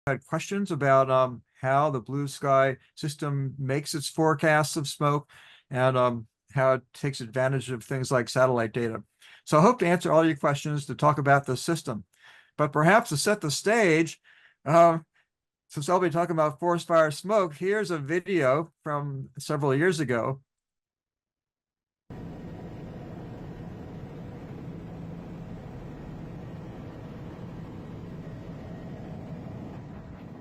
had questions about how the Blue Sky system makes its forecasts of smoke and how it takes advantage of things like satellite data. So I hope to answer all your questions to talk about the system. But perhaps to set the stage, since I'll be talking about forest fire smoke, here's a video from several years ago.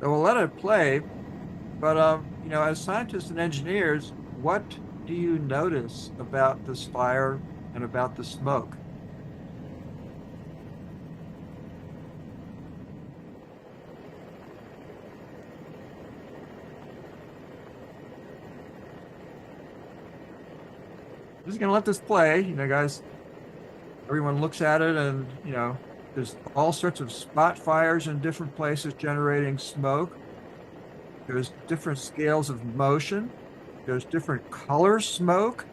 So we'll let it play, but as scientists and engineers, what do you notice about this fire and about the smoke? Just gonna let this play, guys. Everyone looks at it, and there's all sorts of spot fires in different places generating smoke. There's different scales of motion. There's different color smoke.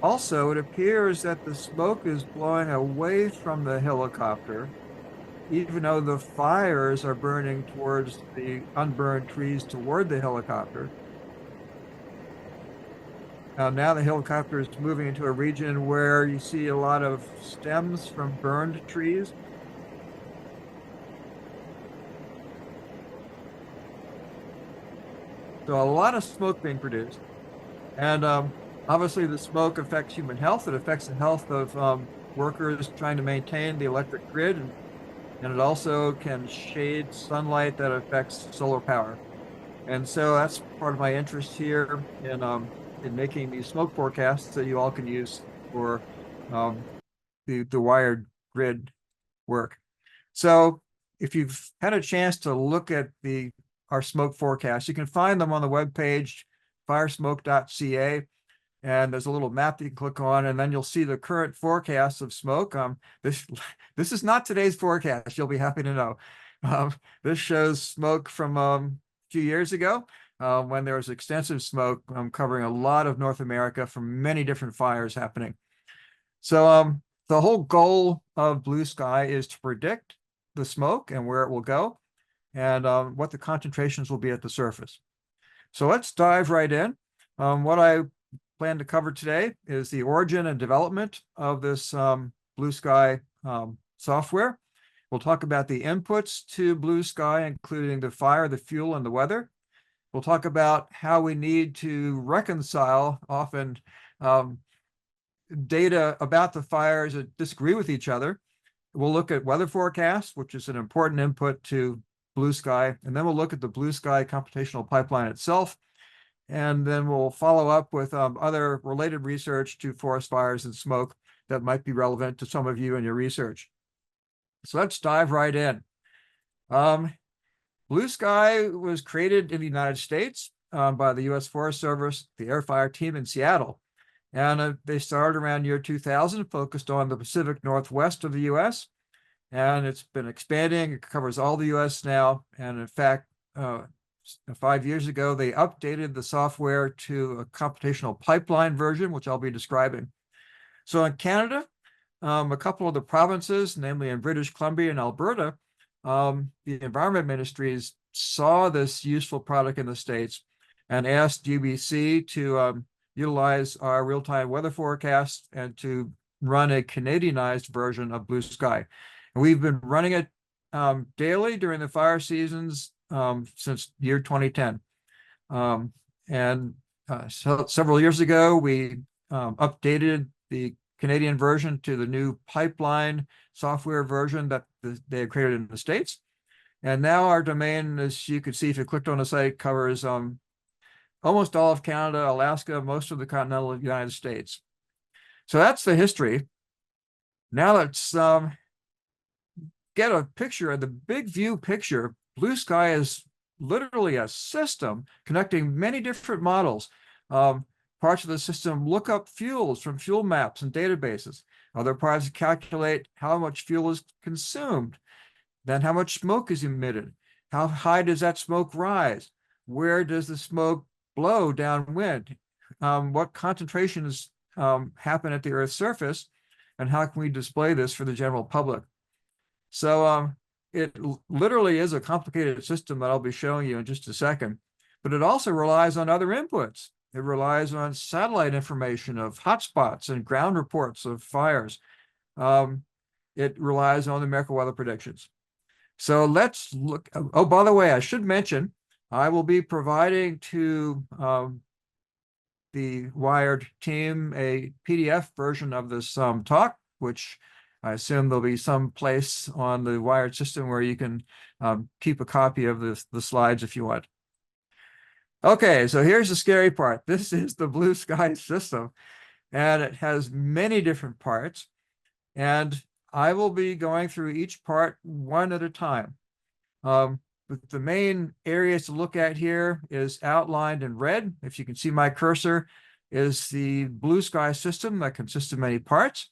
Also, it appears that the smoke is blowing away from the helicopter, even though the fires are burning towards the unburned trees toward the helicopter. Now the helicopter is moving into a region where you see a lot of stems from burned trees. So a lot of smoke being produced. And obviously the smoke affects human health. It affects the health of workers trying to maintain the electric grid. And it also can shade sunlight that affects solar power. And so that's part of my interest here in making these smoke forecasts that you all can use for the wired grid work. So if you've had a chance to look at our smoke forecasts, you can find them on the webpage firesmoke.ca, and there's a little map that you can click on, and then you'll see the current forecasts of smoke. This is not today's forecast, you'll be happy to know. This shows smoke from a few years ago, when there was extensive smoke covering a lot of North America from many different fires happening. So the whole goal of Blue Sky is to predict the smoke and where it will go, and what the concentrations will be at the surface. So let's dive right in. What I plan to cover today is the origin and development of this Blue Sky software. We'll talk about the inputs to Blue Sky, including the fire, the fuel, and the weather. We'll talk about how we need to reconcile often data about the fires that disagree with each other. We'll look at weather forecasts, which is an important input to Blue Sky, and then we'll look at the Blue Sky computational pipeline itself, and then we'll follow up with other related research to forest fires and smoke that might be relevant to some of you in your research. So let's dive right in. Blue Sky was created in the United States by the U.S. Forest Service, the Air Fire team in Seattle. And they started around year 2000, focused on the Pacific Northwest of the U.S. And it's been expanding. It covers all the U.S. now. And in fact, 5 years ago, they updated the software to a computational pipeline version, which I'll be describing. So in Canada, a couple of the provinces, namely in British Columbia and Alberta, the environment ministries saw this useful product in the States and asked UBC to utilize our real-time weather forecast and to run a Canadianized version of Blue Sky. And we've been running it daily during the fire seasons since year 2010. So several years ago, we updated the Canadian version to the new pipeline software version that they had created in the States. And now our domain, as you can see if you clicked on the site, covers almost all of Canada, Alaska, most of the continental United States. So that's the history. Now let's get a picture of the big view picture. Blue Sky is literally a system connecting many different models. Parts of the system look up fuels from fuel maps and databases. Other parts calculate how much fuel is consumed, then how much smoke is emitted. How high does that smoke rise? Where does the smoke blow downwind? What concentrations happen at the Earth's surface? And how can we display this for the general public? So it literally is a complicated system that I'll be showing you in just a second, but it also relies on other inputs. It relies on satellite information of hotspots and ground reports of fires. It relies on the American weather predictions. So let's look. Oh, by the way, I should mention, I will be providing to the Wired team a PDF version of this talk, which I assume there'll be some place on the Wired system where you can keep a copy of the slides if you want. Okay, so here's the scary part. This is the Blue Sky system, and it has many different parts. And I will be going through each part one at a time. But the main areas to look at here is outlined in red. If you can see my cursor, is the Blue Sky system that consists of many parts.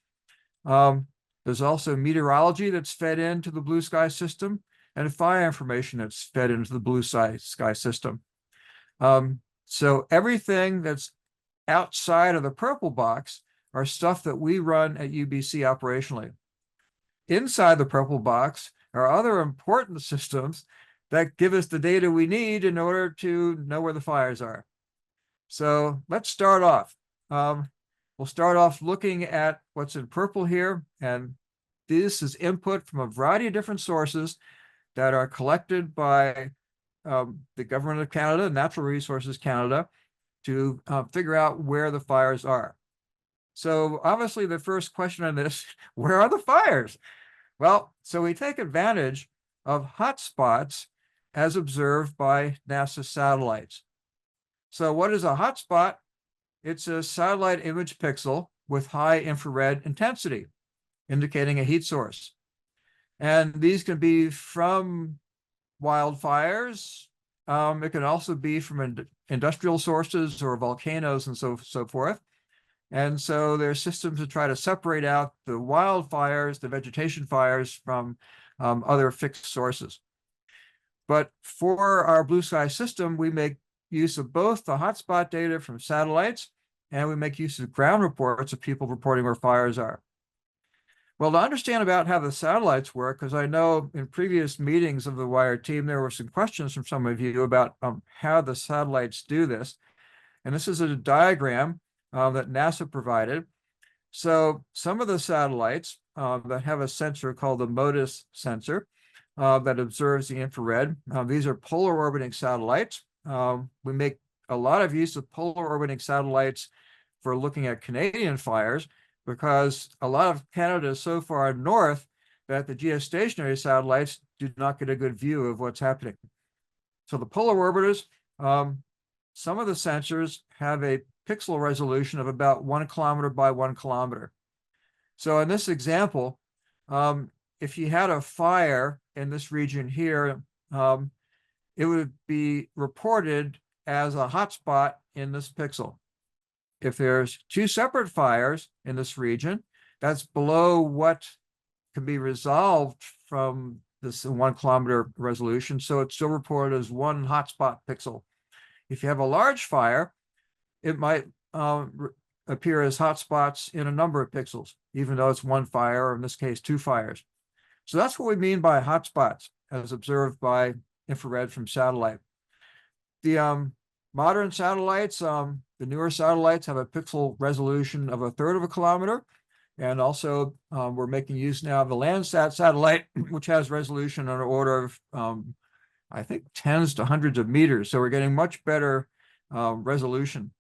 There's also meteorology that's fed into the Blue Sky system, and fire information that's fed into the Blue Sky system. So everything that's outside of the purple box are stuff that we run at UBC operationally. Inside the purple box are other important systems that give us the data we need in order to know where the fires are. So let's start off. We'll start off looking at what's in purple here, and this is input from a variety of different sources that are collected by the Government of Canada, Natural Resources Canada, to figure out where the fires are. So obviously the first question on this, where are the fires? Well, so we take advantage of hotspots as observed by NASA satellites. So what is a hotspot? It's a satellite image pixel with high infrared intensity, indicating a heat source. And these can be from wildfires. It can also be from industrial sources or volcanoes and so forth. And so there's systems to try to separate out the wildfires, the vegetation fires from other fixed sources. But for our Blue Sky system, we make use of both the hotspot data from satellites, and we make use of ground reports of people reporting where fires are. Well, to understand about how the satellites work, because I know in previous meetings of the Wired team, there were some questions from some of you about how the satellites do this. And this is a diagram that NASA provided. So some of the satellites that have a sensor called the MODIS sensor that observes the infrared. These are polar orbiting satellites. We make a lot of use of polar orbiting satellites for looking at Canadian fires, because a lot of Canada is so far north that the geostationary satellites do not get a good view of what's happening. So the polar orbiters, some of the sensors have a pixel resolution of about 1 kilometer by 1 kilometer. So in this example, if you had a fire in this region here, it would be reported as a hotspot in this pixel. If there's 2 separate fires in this region, that's below what can be resolved from this 1 kilometer resolution. So it's still reported as 1 hotspot pixel. If you have a large fire, it might appear as hotspots in a number of pixels, even though it's 1 fire, or in this case, 2 fires. So that's what we mean by hotspots as observed by infrared from satellite. The modern satellites, the newer satellites, have a pixel resolution of 1/3 of a kilometer. And also we're making use now of the Landsat satellite, which has resolution on an order of, I think, tens to hundreds of meters. So we're getting much better resolution.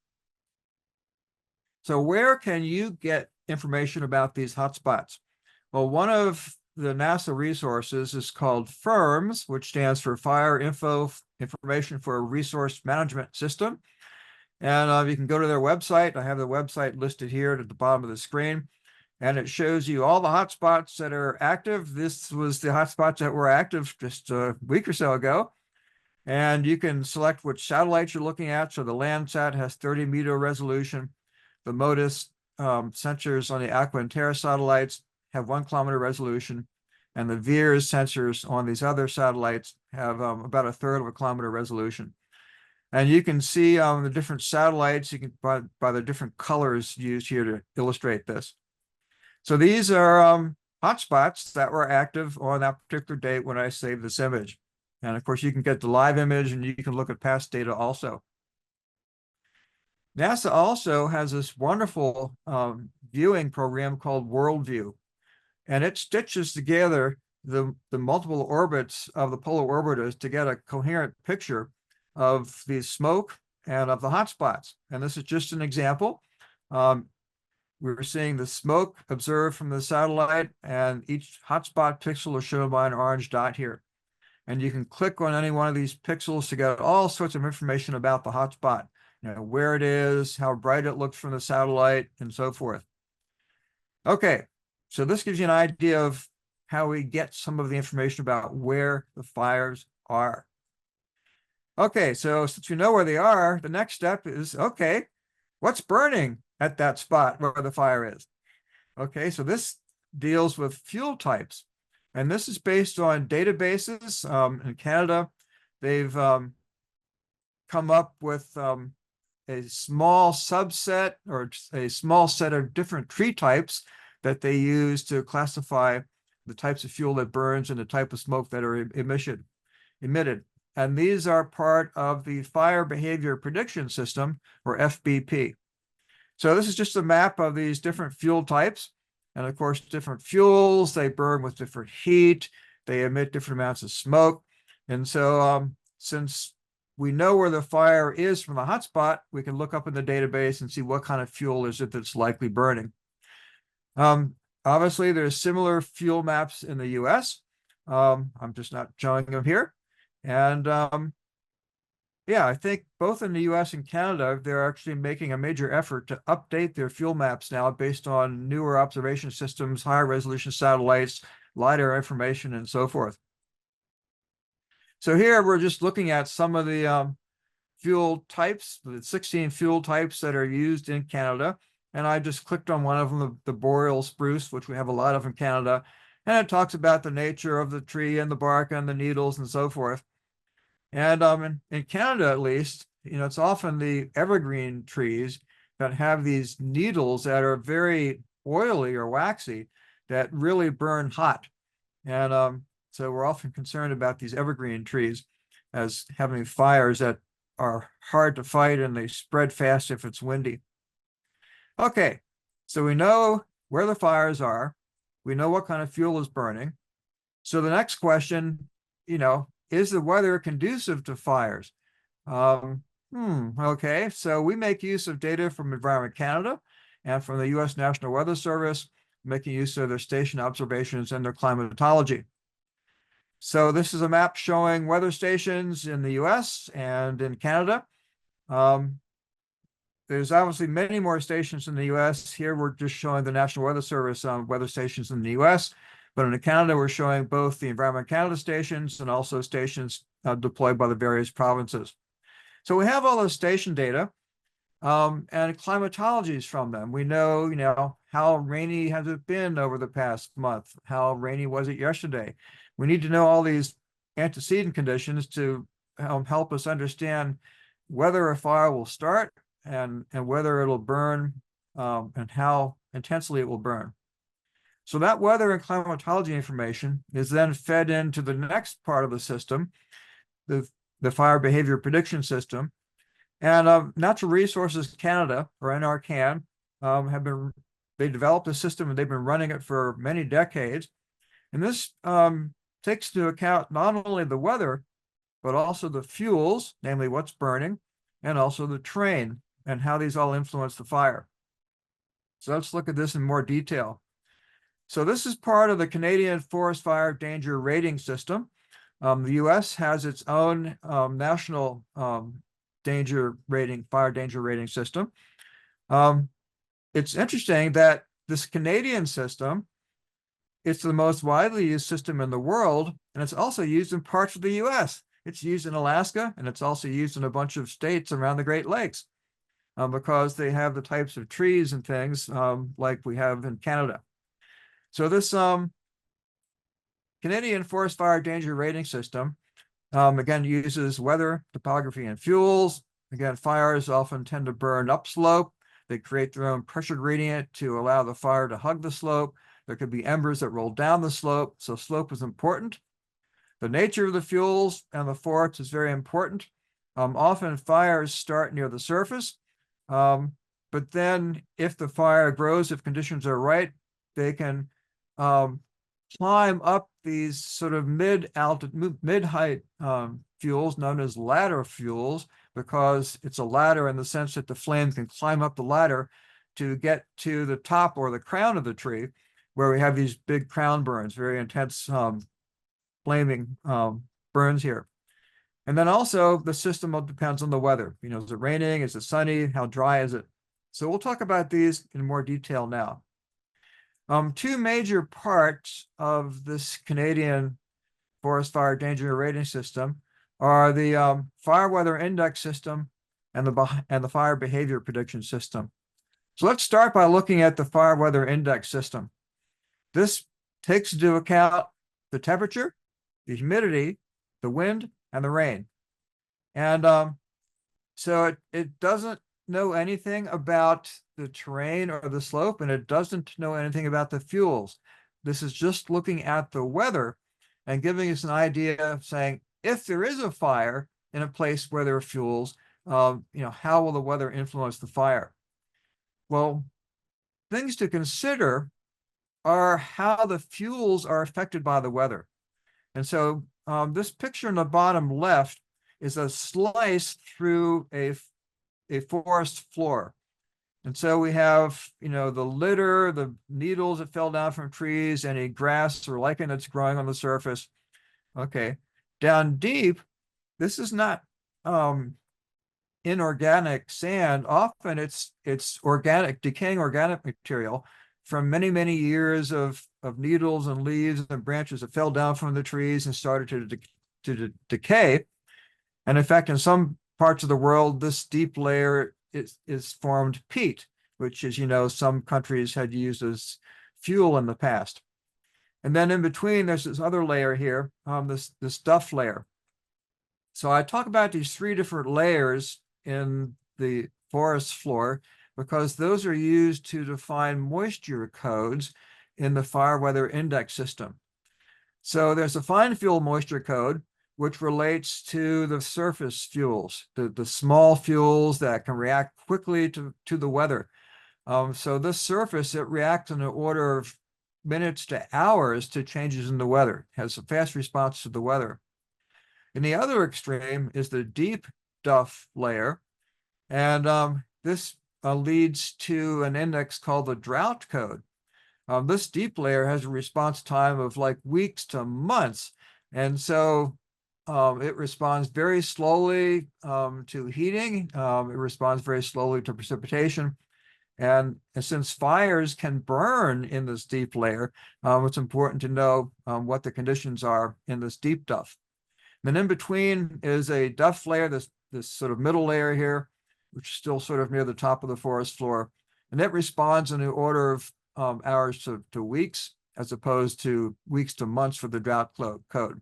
So where can you get information about these hotspots? Well, one of the NASA resources is called FIRMS, which stands for Fire Information for a Resource Management System. And you can go to their website. I have the website listed here at the bottom of the screen. And it shows you all the hotspots that are active. This was the hotspots that were active just a week or so ago. And you can select which satellites you're looking at. So the Landsat has 30-meter resolution. The MODIS sensors on the Aqua and Terra satellites have 1 kilometer resolution. And the VIIRS sensors on these other satellites have about 1/3 of a kilometer resolution. And you can see the different satellites, you can by the different colors used here to illustrate this. So these are hotspots that were active on that particular date when I saved this image. And of course, you can get the live image and you can look at past data also. NASA also has this wonderful viewing program called Worldview, and it stitches together the multiple orbits of the polar orbiters to get a coherent picture of the smoke and of the hotspots. And this is just an example. We're seeing the smoke observed from the satellite, and each hotspot pixel is shown by an orange dot here. And you can click on any one of these pixels to get all sorts of information about the hotspot, where it is, how bright it looks from the satellite, and so forth. Okay, so this gives you an idea of how we get some of the information about where the fires are. Okay, so since we know where they are, the next step is, okay, what's burning at that spot where the fire is? Okay, so this deals with fuel types. And this is based on databases. In Canada, they've come up with a small subset or a small set of different tree types that they use to classify the types of fuel that burns and the type of smoke that are emitted. And these are part of the Fire Behavior Prediction System, or FBP. So this is just a map of these different fuel types. And of course, different fuels, they burn with different heat, they emit different amounts of smoke. And so since we know where the fire is from the hotspot, we can look up in the database and see what kind of fuel is it that's likely burning. Obviously, there's similar fuel maps in the US. I'm just not showing them here. And yeah, I think both in the US and Canada, they're actually making a major effort to update their fuel maps now based on newer observation systems, higher resolution satellites, LiDAR information, and so forth. So here we're just looking at some of the fuel types, the 16 fuel types that are used in Canada. And I just clicked on one of them, the boreal spruce, which we have a lot of in Canada. And it talks about the nature of the tree and the bark and the needles and so forth. And in Canada, at least, it's often the evergreen trees that have these needles that are very oily or waxy that really burn hot. And so we're often concerned about these evergreen trees as having fires that are hard to fight and they spread fast if it's windy. Okay, so we know where the fires are. We know what kind of fuel is burning. So the next question, is the weather conducive to fires? Okay, so we make use of data from Environment Canada and from the US National Weather Service, making use of their station observations and their climatology. So this is a map showing weather stations in the US and in Canada. There's obviously many more stations in the US. Here we're just showing the National Weather Service weather stations in the US. But in Canada, we're showing both the Environment Canada stations and also stations deployed by the various provinces. So we have all those station data and climatologies from them. We know, how rainy has it been over the past month? How rainy was it yesterday? We need to know all these antecedent conditions to help us understand whether a fire will start and whether it'll burn and how intensely it will burn. So that weather and climatology information is then fed into the next part of the system, the Fire Behavior Prediction System. And Natural Resources Canada, or NRCan, they developed a system and they've been running it for many decades. And this takes into account not only the weather, but also the fuels, namely what's burning, and also the terrain and how these all influence the fire. So let's look at this in more detail. So this is part of the Canadian Forest Fire Danger Rating System. The US has its own national fire danger rating system. It's interesting that this Canadian system, it's the most widely used system in the world, and it's also used in parts of the US. It's used in Alaska, and it's also used in a bunch of states around the Great Lakes because they have the types of trees and things like we have in Canada. So this Canadian Forest Fire Danger Rating System, again, uses weather, topography, and fuels. Again, fires often tend to burn upslope. They create their own pressure gradient to allow the fire to hug the slope. There could be embers that roll down the slope. So slope is important. The nature of the fuels and the forest is very important. Often fires start near the surface, but then if the fire grows, if conditions are right, they can climb up these sort of mid-height fuels known as ladder fuels, because it's a ladder in the sense that the flame can climb up the ladder to get to the top or the crown of the tree, where we have these big crown burns, very intense flaming burns here. And then also the system depends on the weather. You know, is it raining? Is it sunny? How dry is it? So we'll talk about these in more detail now. Two major parts of this Canadian forest fire danger rating system are the fire weather index system and the fire behavior prediction system. So let's start by looking at the fire weather index system. This takes into account the temperature, the humidity, the wind, and the rain. And so it doesn't know anything about the terrain or the slope, and it doesn't know anything about the fuels. This is just looking at the weather and giving us an idea of saying, if there is a fire in a place where there are fuels, you know, how will the weather influence the fire? Well, things to consider are how the fuels are affected by the weather. And so this picture in the bottom left is a slice through a forest floor. And so we have, you know, the litter, the needles that fell down from trees, any grass or lichen that's growing on the surface. Okay, down deep, this is not inorganic sand. Often it's organic, decaying organic material from many, many years of needles and leaves and branches that fell down from the trees and started to decay. And in fact, in some parts of the world, this deep layer is formed peat, which, as you know, some countries had used as fuel in the past. And then in between, there's this other layer here, this duff layer. So I talk about these three different layers in the forest floor because those are used to define moisture codes in the fire weather index system. So there's a fine fuel moisture code, which relates to the surface fuels, the small fuels that can react quickly to the weather. So this surface, it reacts in an order of minutes to hours to changes in the weather, has a fast response to the weather. In the other extreme is the deep duff layer, and this leads to an index called the drought code. This deep layer has a response time of like weeks to months, and so it responds very slowly to heating. It responds very slowly to precipitation. And since fires can burn in this deep layer, it's important to know what the conditions are in this deep duff. And then in between is a duff layer, this sort of middle layer here, which is still sort of near the top of the forest floor. And it responds in the order of hours to weeks, as opposed to weeks to months for the drought code.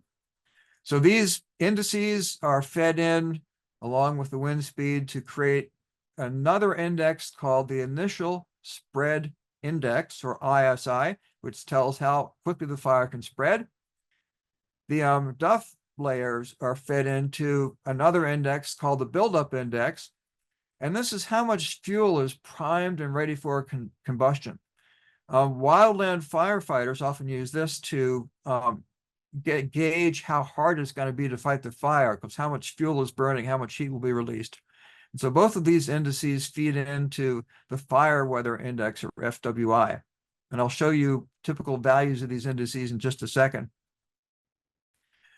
So these indices are fed in along with the wind speed to create another index called the initial spread index, or ISI, which tells how quickly the fire can spread. The duff layers are fed into another index called the buildup index, and this is how much fuel is primed and ready for combustion. Wildland firefighters often use this to gauge how hard it's going to be to fight the fire, because how much fuel is burning, how much heat will be released. And so both of these indices feed into the fire weather index, or FWI. And I'll show you typical values of these indices in just a second.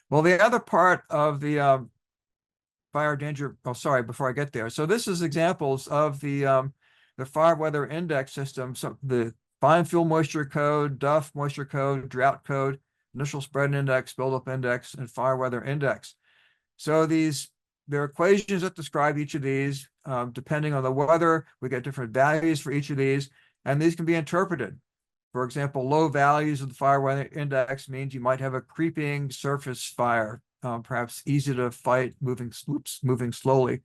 Well, the other part of the fire danger, oh, sorry, before I get there. So this is examples of the fire weather index system. So the fine fuel moisture code, duff moisture code, drought code, initial spread index, buildup index, and fire weather index. So there are equations that describe each of these. Depending on the weather, we get different values for each of these, and these can be interpreted. For example, low values of the fire weather index means you might have a creeping surface fire, perhaps easy to fight, moving slowly.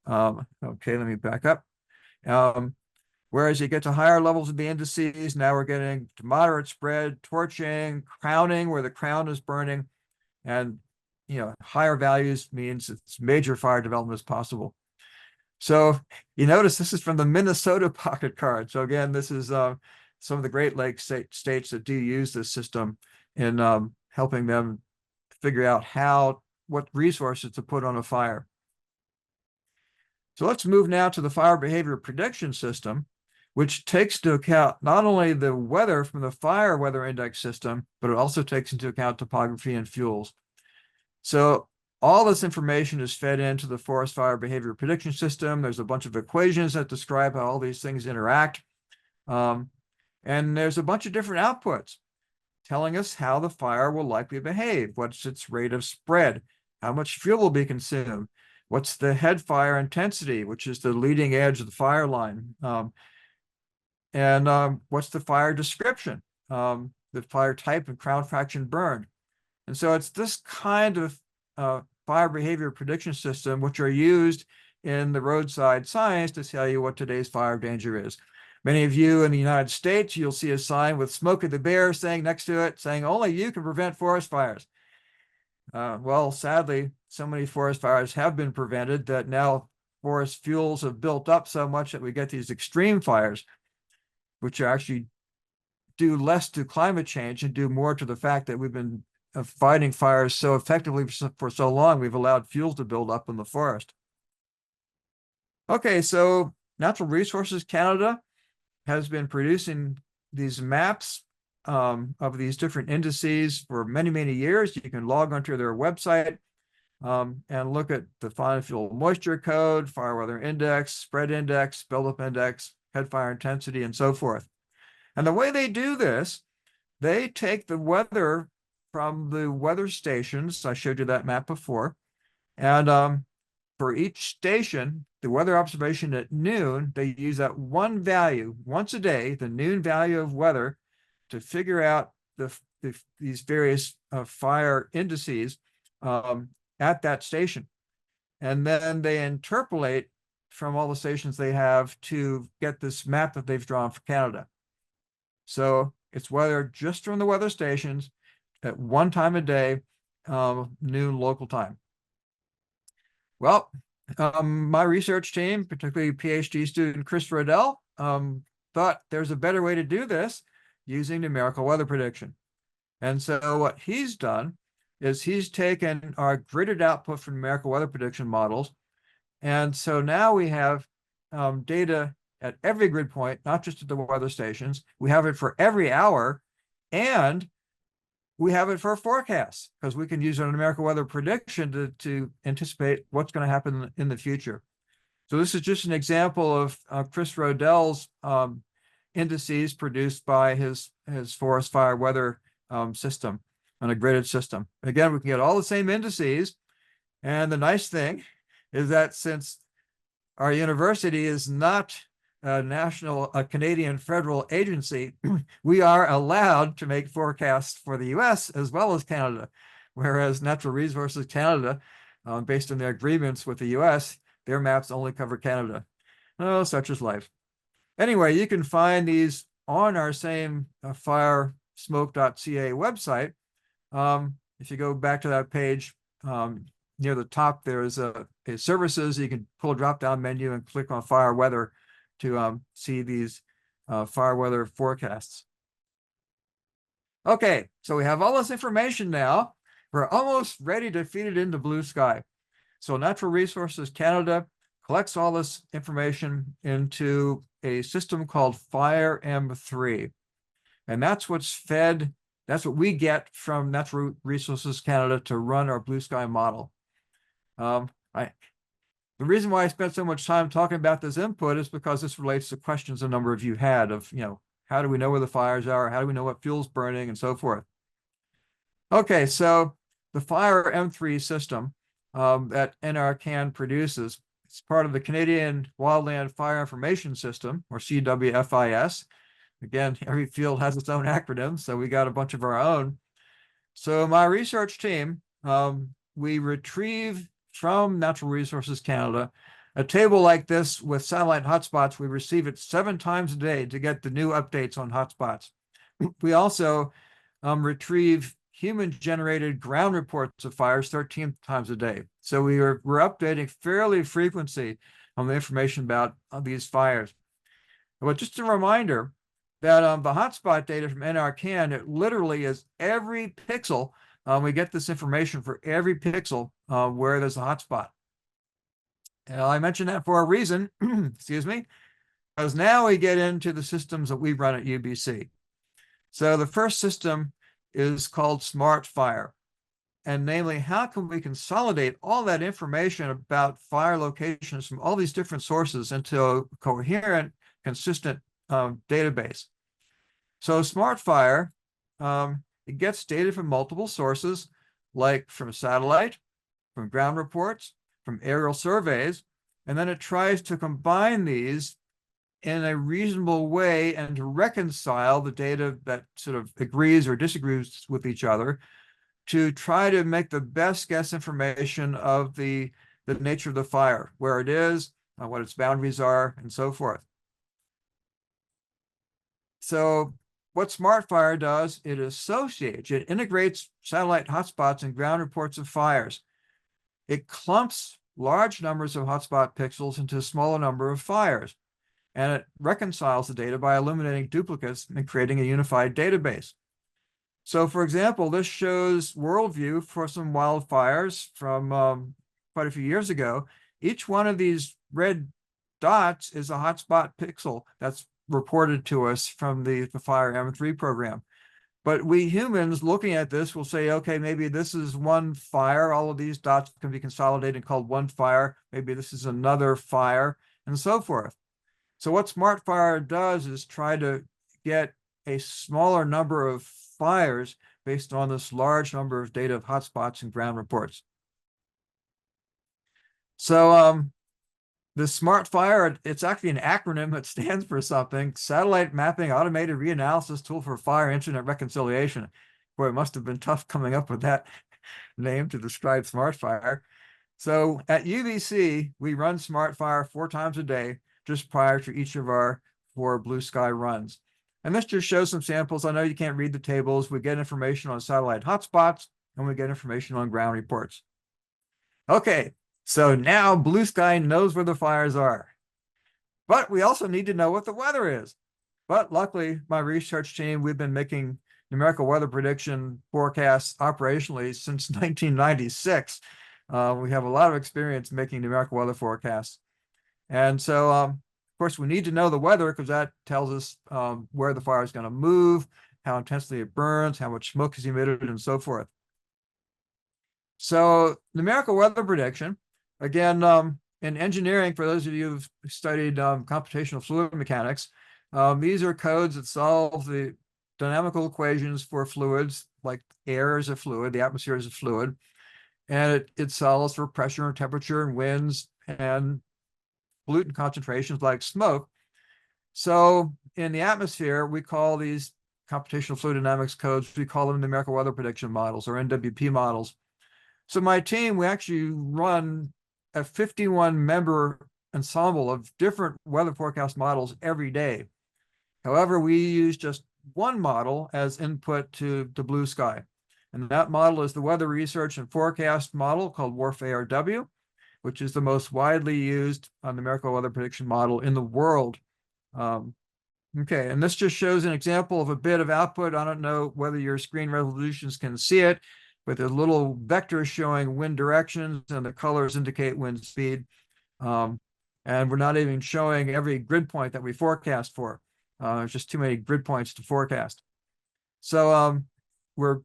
Okay, let me back up. Whereas you get to higher levels of the indices, now we're getting to moderate spread, torching, crowning, where the crown is burning, and higher values means it's major fire development is possible. So you notice this is from the Minnesota pocket card. So again, this is some of the Great Lakes states that do use this system in helping them figure out what resources to put on a fire. So let's move now to the fire behavior prediction system, which takes into account not only the weather from the fire weather index system, but it also takes into account topography and fuels. So all this information is fed into the forest fire behavior prediction system. There's a bunch of equations that describe how all these things interact. And there's a bunch of different outputs telling us how the fire will likely behave. What's its rate of spread? How much fuel will be consumed? What's the head fire intensity, which is the leading edge of the fire line? And what's the fire description? The fire type and crown fraction burned. And so it's this kind of fire behavior prediction system, which are used in the roadside signs to tell you what today's fire danger is. Many of you in the United States, you'll see a sign with Smokey the Bear saying next to it, saying only you can prevent forest fires. Well, sadly, so many forest fires have been prevented that now forest fuels have built up so much that we get these extreme fires, which actually do less to climate change and do more to the fact that we've been fighting fires so effectively for so long, we've allowed fuels to build up in the forest. Okay, so Natural Resources Canada has been producing these maps of these different indices for many, many years. You can log onto their website and look at the fine fuel moisture code, fire weather index, spread index, buildup index, head fire intensity, and so forth. And the way they do this, they take the weather from the weather stations. I showed you that map before. And for each station, the weather observation at noon, they use that one value once a day, the noon value of weather, to figure out these various fire indices at that station. And then they interpolate from all the stations they have to get this map that they've drawn for Canada. So it's weather just from the weather stations at one time a day, noon local time. Well, my research team, particularly PhD student Chris Rodell, thought there's a better way to do this using numerical weather prediction. And so what he's done is he's taken our gridded output from numerical weather prediction models. And so now we have data at every grid point, not just at the weather stations. We have it for every hour, and we have it for forecasts, because we can use our numerical weather prediction to anticipate what's going to happen in the future. So this is just an example of Chris Rodell's indices produced by his forest fire weather system on a gridded system. Again, we can get all the same indices. And the nice thing is that since our university is not a Canadian federal agency, we are allowed to make forecasts for the US as well as Canada, whereas Natural Resources Canada, based on their agreements with the US, their maps only cover Canada. Oh, such is life. Anyway, you can find these on our same firesmoke.ca website. If you go back to that page, near the top, there's a services. You can pull a drop-down menu and click on fire weather to see these fire weather forecasts. Okay, so we have all this information now. We're almost ready to feed it into Blue Sky. So Natural Resources Canada collects all this information into a system called Fire M3. And that's what's fed, that's what we get from Natural Resources Canada to run our Blue Sky model. The reason why I spent so much time talking about this input is because this relates to questions a number of you had of, how do we know where the fires are? How do we know what fuel's burning and so forth? Okay, so the Fire M3 system that NRCan produces, it's part of the Canadian Wildland Fire Information System, or CWFIS. Again, every field has its own acronym, so we got a bunch of our own. So my research team, we retrieve from Natural Resources Canada A table like this with satellite hotspots, we receive it 7 times a day to get the new updates on hotspots. We also retrieve human-generated ground reports of fires 13 times a day. So we're updating fairly frequently on the information about these fires. But just a reminder that the hotspot data from NRCan, it literally is every pixel. We get this information for every pixel where there's a hotspot. I mentioned that for a reason, excuse me, because now we get into the systems that we run at UBC. So the first system is called SmartFire. And namely, how can we consolidate all that information about fire locations from all these different sources into a coherent, consistent database? So SmartFire, it gets data from multiple sources, like from satellite, from ground reports, from aerial surveys, and then it tries to combine these in a reasonable way and to reconcile the data that sort of agrees or disagrees with each other to try to make the best guess information of the nature of the fire, where it is, what its boundaries are, and so forth. So what SmartFire does, it associates, it integrates satellite hotspots and ground reports of fires. It clumps large numbers of hotspot pixels into a smaller number of fires, and it reconciles the data by eliminating duplicates and creating a unified database. So, for example, this shows worldview for some wildfires from quite a few years ago. Each one of these red dots is a hotspot pixel that's reported to us from the Fire M3 program. But we humans looking at this will say, okay, maybe this is one fire. All of these dots can be consolidated and called one fire. Maybe this is another fire, and so forth. So what SmartFire does is try to get a smaller number of fires based on this large number of data of hotspots and ground reports. So the SmartFire, it's actually an acronym that stands for something: Satellite Mapping Automated Reanalysis Tool for Fire Incident Reconciliation. Boy, it must have been tough coming up with that name to describe SmartFire. So at UBC, we run SmartFire 4 times a day, just prior to each of our 4 Blue Sky runs. And this just shows some samples. I know you can't read the tables. We get information on satellite hotspots, and we get information on ground reports. Okay, so now Blue Sky knows where the fires are. But we also need to know what the weather is. But luckily, my research team, we've been making numerical weather prediction forecasts operationally since 1996. We have a lot of experience making numerical weather forecasts. And so, of course, we need to know the weather because that tells us where the fire is going to move, how intensely it burns, how much smoke is emitted, and so forth. So numerical weather prediction, again, in engineering, for those of you who've studied computational fluid mechanics, these are codes that solve the dynamical equations for fluids, like air is a fluid, the atmosphere is a fluid, and it solves for pressure and temperature and winds and pollutant concentrations like smoke. So in the atmosphere, we call these computational fluid dynamics codes, we call them numerical weather prediction models, or NWP models. So my team, we actually run a 51-member ensemble of different weather forecast models every day. However, we use just one model as input to Blue Sky. And that model is the Weather Research and Forecast model called WRF-ARW, which is the most widely used numerical weather prediction model in the world. Okay, and this just shows an example of a bit of output. I don't know whether your screen resolutions can see it, but there's little vectors showing wind directions, and the colors indicate wind speed. And we're not even showing every grid point that we forecast for. There's just too many grid points to forecast. So we're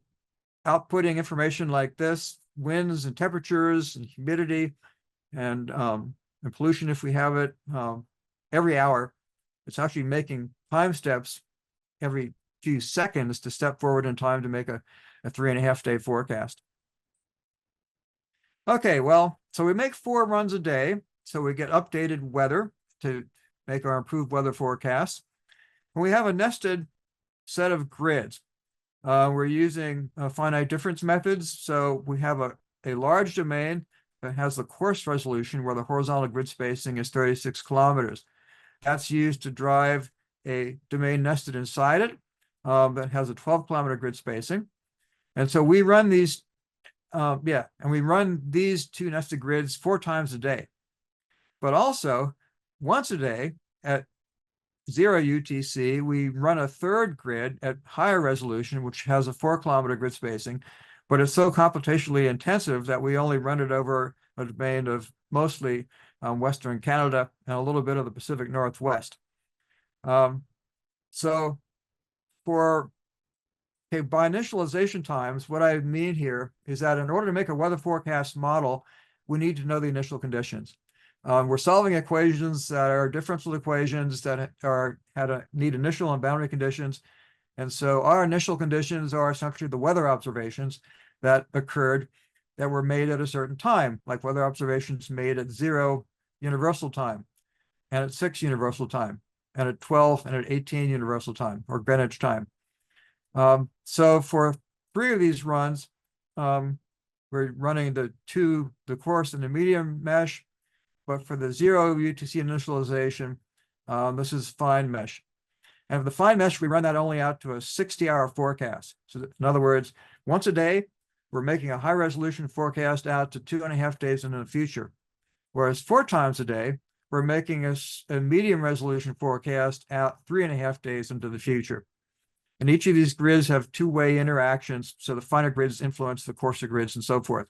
outputting information like this: winds and temperatures and humidity and pollution if we have it every hour. It's actually making time steps every few seconds to step forward in time to make a 3.5-day forecast. Okay, well, so we make 4 runs a day. So we get updated weather to make our improved weather forecasts. And we have a nested set of grids. We're using finite difference methods. So we have a large domain that has the coarse resolution where the horizontal grid spacing is 36 kilometers. That's used to drive a domain nested inside it that has a 12-kilometer grid spacing. And so we run these, and we run these two nested grids 4 times a day. But also, once a day at 0 UTC, we run a third grid at higher resolution, which has a 4-kilometer grid spacing, but it's so computationally intensive that we only run it over a domain of mostly Western Canada and a little bit of the Pacific Northwest. So by initialization times, what I mean here is that in order to make a weather forecast model, we need to know the initial conditions. We're solving equations that are differential equations that need initial and boundary conditions. And so our initial conditions are essentially the weather observations that occurred that were made at a certain time, like weather observations made at 0 universal time, and at 6 universal time, and at 12 and at 18 universal time, or Greenwich time. So for 3 of these runs, we're running the coarse and the medium mesh, but for the 0 UTC initialization, this is fine mesh. And for the fine mesh, we run that only out to a 60-hour forecast. So in other words, once a day, we're making a high resolution forecast out to 2.5 days into the future. Whereas 4 times a day, we're making a medium resolution forecast out 3.5 days into the future. And each of these grids have two-way interactions. So the finer grids influence the coarser grids and so forth.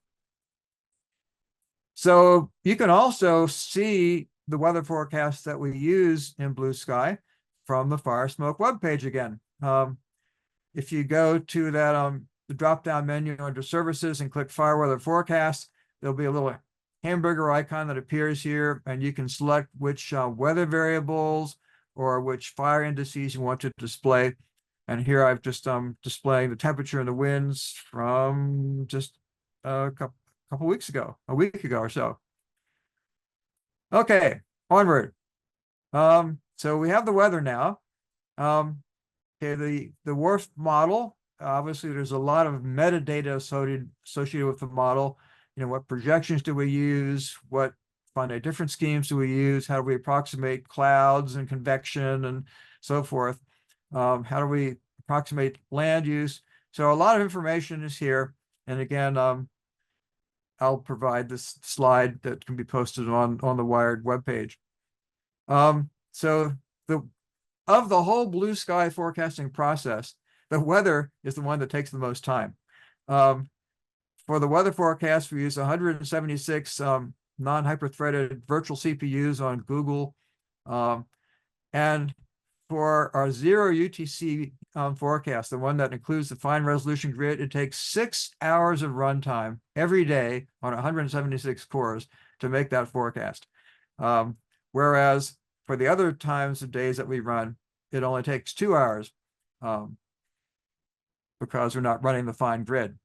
So you can also see the weather forecast that we use in BlueSky from the Fire Smoke webpage again. If you go to that the drop-down menu under Services and click Fire Weather Forecast, there'll be a little hamburger icon that appears here, and you can select which weather variables or which fire indices you want to display. And here I've just displaying the temperature and the winds from just a couple weeks ago, a week ago or so. Okay, onward. So we have the weather now. Okay, the WRF model, obviously there's a lot of metadata associated with the model. What projections do we use? What finite difference schemes do we use? How do we approximate clouds and convection and so forth? How do we approximate land use? So a lot of information is here. And again, I'll provide this slide that can be posted on the Wired webpage. So of the whole BlueSky forecasting process, the weather is the one that takes the most time. For the weather forecast, we use 176 non-hyper-threaded virtual CPUs on Google. And for our 0 UTC forecast, the one that includes the fine resolution grid, it takes 6 hours of runtime every day on 176 cores to make that forecast. Whereas for the other times of days that we run, it only takes 2 hours because we're not running the fine grid.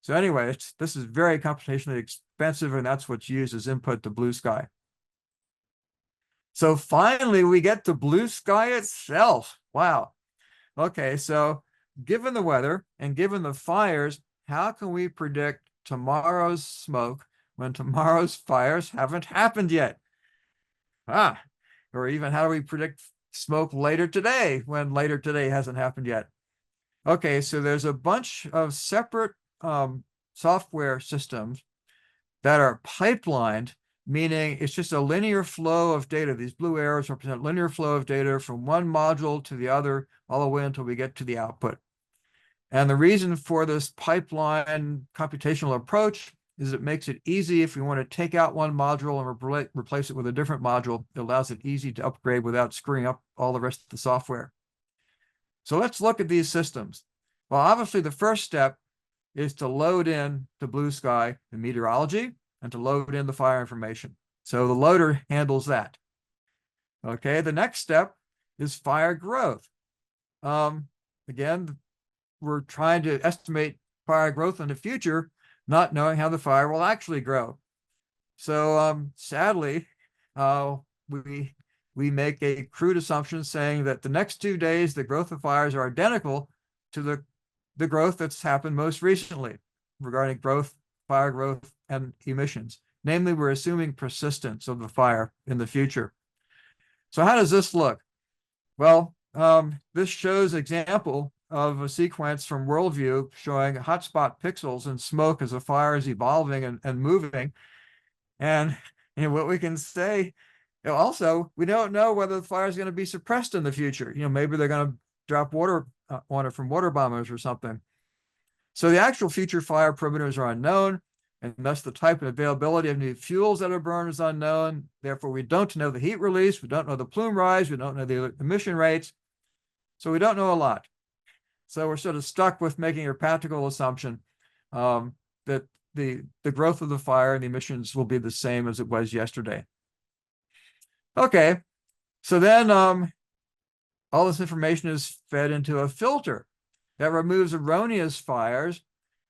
So anyway, this is very computationally expensive, and that's what's used as input to BlueSky. So finally, we get to BlueSky itself. Wow. Okay, so given the weather and given the fires, how can we predict tomorrow's smoke when tomorrow's fires haven't happened yet? Or even how do we predict smoke later today when later today hasn't happened yet? Okay, so there's a bunch of separate software systems that are pipelined, meaning it's just a linear flow of data. These blue arrows represent linear flow of data from one module to the other, all the way until we get to the output. And the reason for this pipeline computational approach is it makes it easy if we want to take out one module and replace it with a different module. It allows it easy to upgrade without screwing up all the rest of the software. So let's look at these systems. Well, obviously the first step is to load in to BlueSky the meteorology and to load in the fire information. So the loader handles that. Okay, the next step is fire growth. Again, we're trying to estimate fire growth in the future, not knowing how the fire will actually grow. So sadly, we make a crude assumption saying that the next 2 days, the growth of fires are identical to the growth that's happened most recently regarding growth, fire growth, and emissions. Namely, we're assuming persistence of the fire in the future. So how does this look? Well, this shows example of a sequence from Worldview showing hotspot pixels and smoke as the fire is evolving and moving. And what we can say, also, we don't know whether the fire is going to be suppressed in the future. Maybe they're going to drop water on it from water bombers or something. So the actual future fire perimeters are unknown, and thus the type and availability of new fuels that are burned is unknown. Therefore, we don't know the heat release, we don't know the plume rise, we don't know the emission rates. So we don't know a lot. So we're sort of stuck with making a practical assumption that the growth of the fire and the emissions will be the same as it was yesterday. Okay, so then all this information is fed into a filter that removes erroneous fires,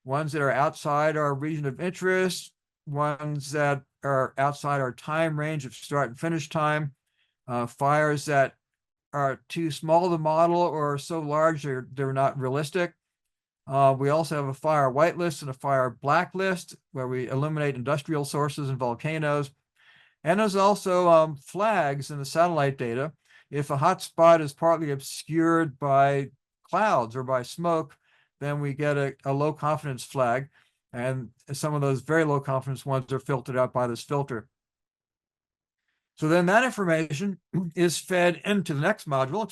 ones that are outside our region of interest, ones that are outside our time range of start and finish time, fires that are too small to model or so large they're not realistic. We also have a fire whitelist and a fire blacklist where we eliminate industrial sources and volcanoes. And there's also flags in the satellite data. If a hot spot is partly obscured by clouds or by smoke, then we get a low confidence flag. And some of those very low confidence ones are filtered out by this filter. So then that information is fed into the next module,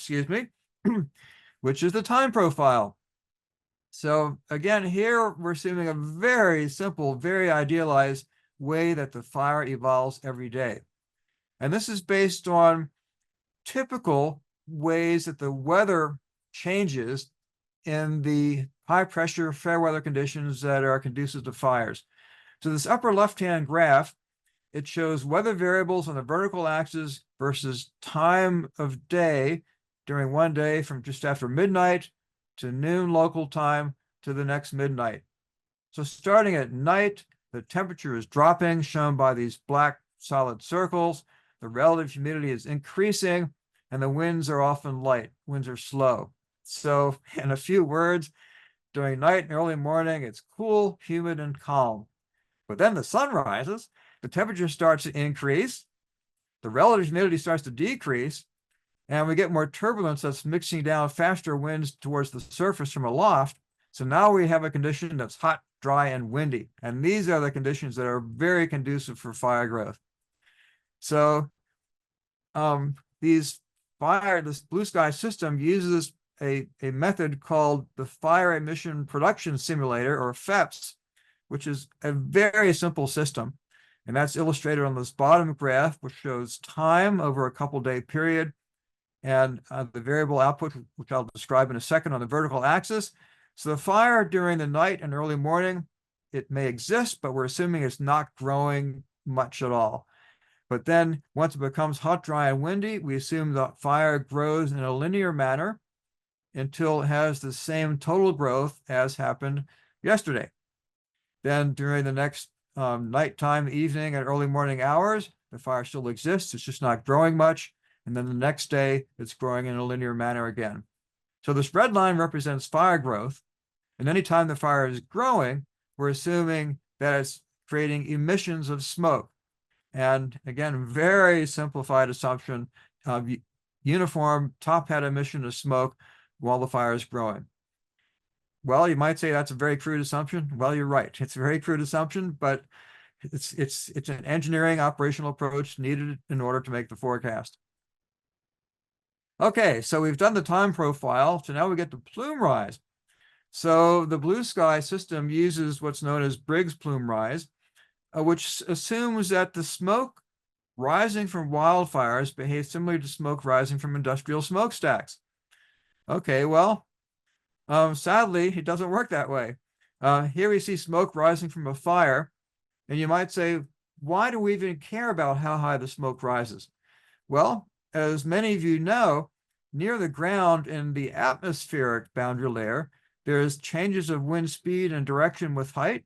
which is the time profile. So again, here we're assuming a very simple, very idealized way that the fire evolves every day. And this is based on typical ways that the weather changes in the high pressure, fair weather conditions that are conducive to fires. So this upper left-hand graph, it shows weather variables on the vertical axis versus time of day during one day from just after midnight to noon local time to the next midnight. So starting at night, the temperature is dropping, shown by these black solid circles. The relative humidity is increasing, and the winds are often light. Winds are slow. So in a few words, during night and early morning, it's cool, humid, and calm. But then the sun rises, the temperature starts to increase, the relative humidity starts to decrease, and we get more turbulence that's mixing down faster winds towards the surface from aloft. So now we have a condition that's hot, dry, and windy. And these are the conditions that are very conducive for fire growth. So this blue sky system uses a method called the Fire Emission Production Simulator, or FEPS, which is a very simple system. And that's illustrated on this bottom graph, which shows time over a couple-day period, and the variable output, which I'll describe in a second, on the vertical axis. So the fire during the night and early morning, it may exist, but we're assuming it's not growing much at all. But then once it becomes hot, dry, and windy, we assume the fire grows in a linear manner until it has the same total growth as happened yesterday. Then during the next nighttime, evening, and early morning hours, the fire still exists. It's just not growing much. And then the next day, it's growing in a linear manner again. So this red line represents fire growth. And anytime the fire is growing, we're assuming that it's creating emissions of smoke. And again, very simplified assumption of uniform top hat emission of smoke while the fire is growing. Well, you might say that's a very crude assumption. Well, you're right. It's a very crude assumption, but it's an engineering operational approach needed in order to make the forecast. Okay, so we've done the time profile. So now we get to plume rise. So the blue sky system uses what's known as Briggs plume rise, which assumes that the smoke rising from wildfires behaves similar to smoke rising from industrial smokestacks. Okay, well, sadly, it doesn't work that way. Here we see smoke rising from a fire, and you might say, why do we even care about how high the smoke rises? Well, as many of you know, near the ground in the atmospheric boundary layer, there's changes of wind speed and direction with height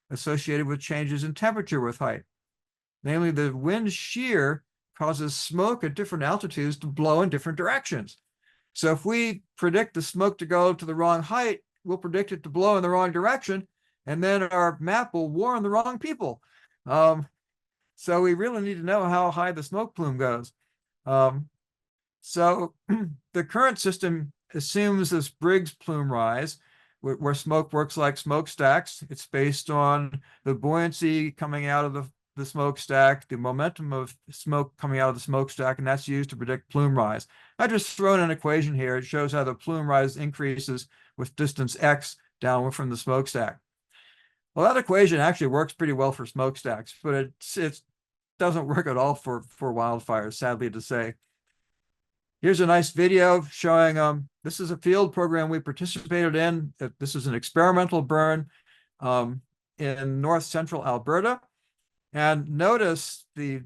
associated with changes in temperature with height. Namely, the wind shear causes smoke at different altitudes to blow in different directions. So if we predict the smoke to go to the wrong height, we'll predict it to blow in the wrong direction, and then our map will warn the wrong people. So we really need to know how high the smoke plume goes. So the current system assumes this Briggs plume rise, where smoke works like smokestacks. It's based on the buoyancy coming out of the smokestack, the momentum of smoke coming out of the smokestack, and that's used to predict plume rise. I just thrown an equation here. It shows how the plume rise increases with distance x downward from the smokestack. Well, that equation actually works pretty well for smokestacks, but it doesn't work at all for wildfires, sadly to say. Here's a nice video showing this is a field program we participated in. This is an experimental burn in north central Alberta. And notice the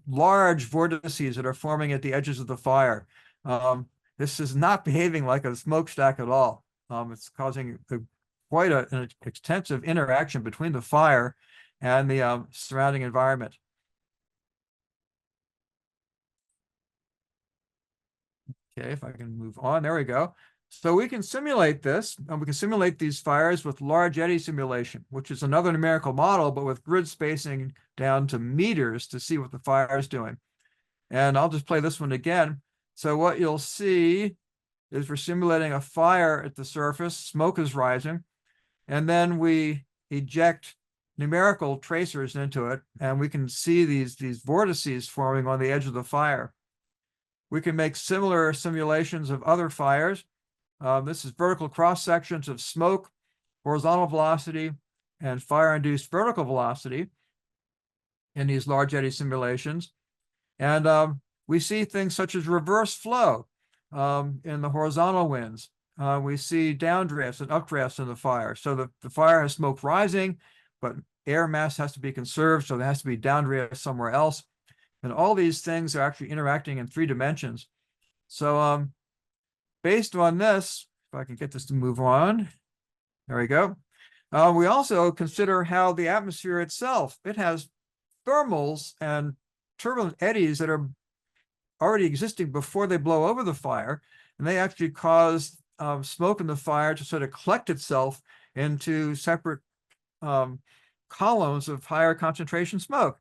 large vortices that are forming at the edges of the fire. This is not behaving like a smokestack at all. It's causing quite an extensive interaction between the fire and the surrounding environment. Okay, if I can move on, there we go. So we can simulate this, and we can simulate these fires with large eddy simulation, which is another numerical model, but with grid spacing down to meters to see what the fire is doing. And I'll just play this one again. So what you'll see is we're simulating a fire at the surface, smoke is rising, and then we eject numerical tracers into it, and we can see these vortices forming on the edge of the fire. We can make similar simulations of other fires. This is vertical cross sections of smoke, horizontal velocity, and fire-induced vertical velocity in these large eddy simulations. And we see things such as reverse flow in the horizontal winds. We see downdrafts and updrafts in the fire. So the fire has smoke rising, but air mass has to be conserved, so there has to be downdraft somewhere else. And all these things are actually interacting in 3 dimensions. So based on this, if I can get this to move on, there we go. We also consider how the atmosphere itself, it has thermals and turbulent eddies that are already existing before they blow over the fire, and they actually cause smoke in the fire to sort of collect itself into separate columns of higher concentration smoke,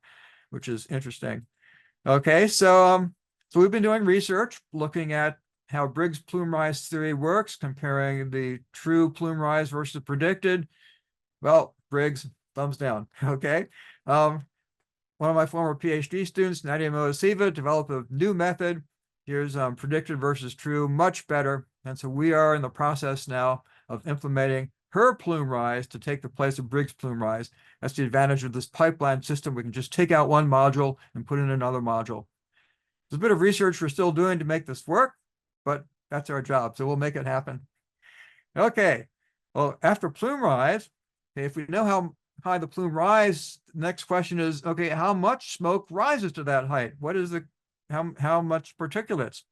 which is interesting. Okay, so we've been doing research looking at how Briggs plume rise theory works, comparing the true plume rise versus predicted. Well, Briggs, thumbs down. Okay. One of my former PhD students, Nadia Moasiva, developed a new method. Here's predicted versus true, much better. And so we are in the process now of implementing her plume rise to take the place of Briggs plume rise. That's the advantage of this pipeline system. We can just take out one module and put in another module. There's a bit of research we're still doing to make this work, but that's our job. So we'll make it happen. Okay. Well, after plume rise, if we know how high the plume rise, the next question is, okay, how much smoke rises to that height? What is how much particulates?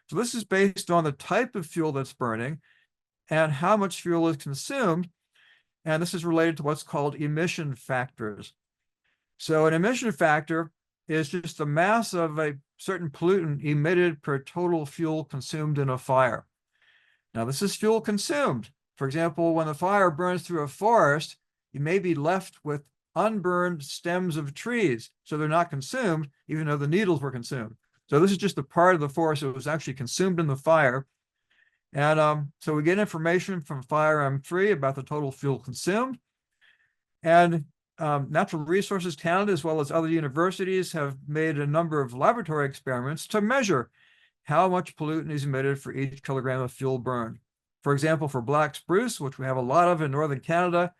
So this is based on the type of fuel that's burning and how much fuel is consumed. And this is related to what's called emission factors. So an emission factor is just the mass of a certain pollutant emitted per total fuel consumed in a fire. Now, this is fuel consumed. For example, when the fire burns through a forest, you may be left with unburned stems of trees. So they're not consumed, even though the needles were consumed. So this is just a part of the forest that was actually consumed in the fire. And so we get information from Fire M3 about the total fuel consumed. And Natural Resources Canada, as well as other universities, have made a number of laboratory experiments to measure how much pollutant is emitted for each kilogram of fuel burned. For example, for black spruce, which we have a lot of in northern Canada,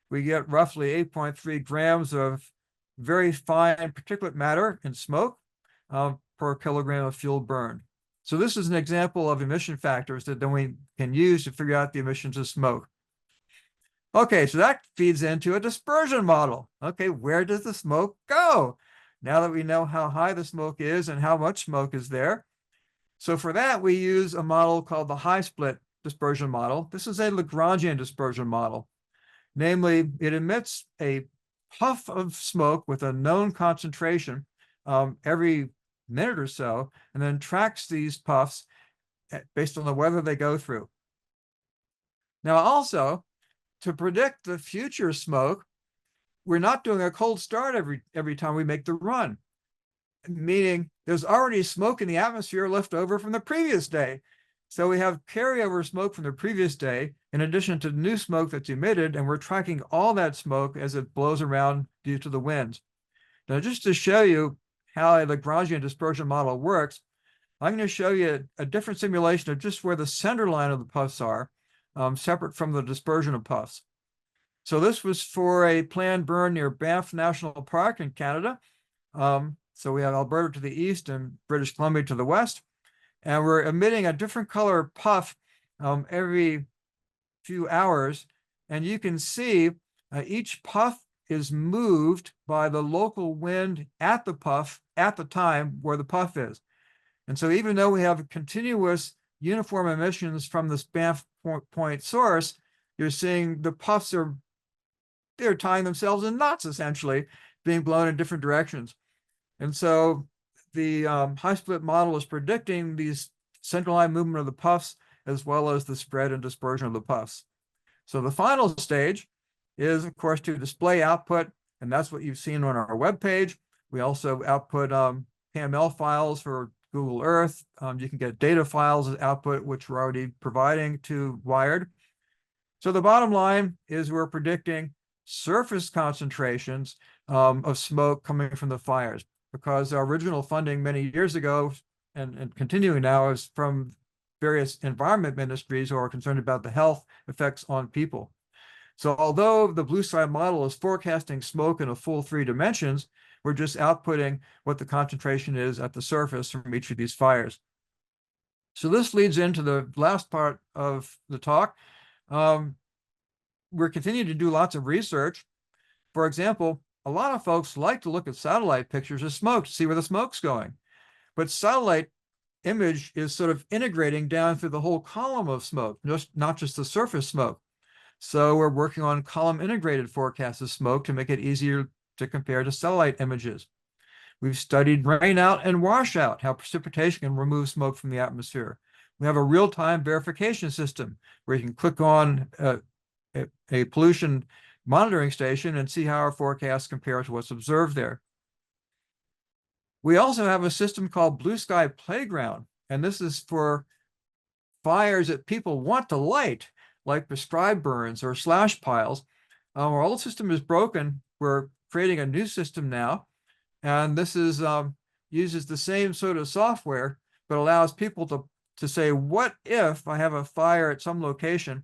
we get roughly 8.3 grams of very fine particulate matter in smoke per kilogram of fuel burned. So this is an example of emission factors that then we can use to figure out the emissions of smoke. Okay, so that feeds into a dispersion model. Okay, where does the smoke go? Now that we know how high the smoke is and how much smoke is there. So for that, we use a model called the high split dispersion model. This is a Lagrangian dispersion model. Namely, it emits a puff of smoke with a known concentration every minute or so, and then tracks these puffs based on the weather they go through. Now, also, to predict the future smoke, we're not doing a cold start every time we make the run, meaning there's already smoke in the atmosphere left over from the previous day. So we have carryover smoke from the previous day, in addition to new smoke that's emitted, and we're tracking all that smoke as it blows around due to the winds. Now, just to show you how a Lagrangian dispersion model works, I'm going to show you a different simulation of just where the center line of the puffs are, separate from the dispersion of puffs. So this was for a planned burn near Banff National Park in Canada. So we have Alberta to the east and British Columbia to the west. And we're emitting a different color puff every few hours. And you can see each puff is moved by the local wind at the puff at the time where the puff is. And so even though we have continuous uniform emissions from this Banff point source, you're seeing the puffs they're tying themselves in knots, essentially, being blown in different directions. And so the high split model is predicting these central line movement of the puffs, as well as the spread and dispersion of the puffs. So the final stage is, of course, to display output, and that's what you've seen on our webpage. We also output PML files for Google Earth. You can get data files as output, which we're already providing to Wired. So the bottom line is we're predicting surface concentrations of smoke coming from the fires, because our original funding many years ago and continuing now is from various environment ministries who are concerned about the health effects on people. So although the blue sky model is forecasting smoke in a full 3 dimensions, we're just outputting what the concentration is at the surface from each of these fires. So this leads into the last part of the talk. We're continuing to do lots of research. For example, a lot of folks like to look at satellite pictures of smoke to see where the smoke's going. But satellite image is sort of integrating down through the whole column of smoke, not just the surface smoke. So we're working on column integrated forecasts of smoke to make it easier to compare to satellite images. We've studied rainout and washout, how precipitation can remove smoke from the atmosphere. We have a real-time verification system where you can click on a pollution monitoring station and see how our forecasts compare to what's observed there. We also have a system called Blue Sky Playground, and this is for fires that people want to light, like prescribed burns or slash piles. Our old system is broken. We're creating a new system now, and this is uses the same sort of software, but allows people to say, what if I have a fire at some location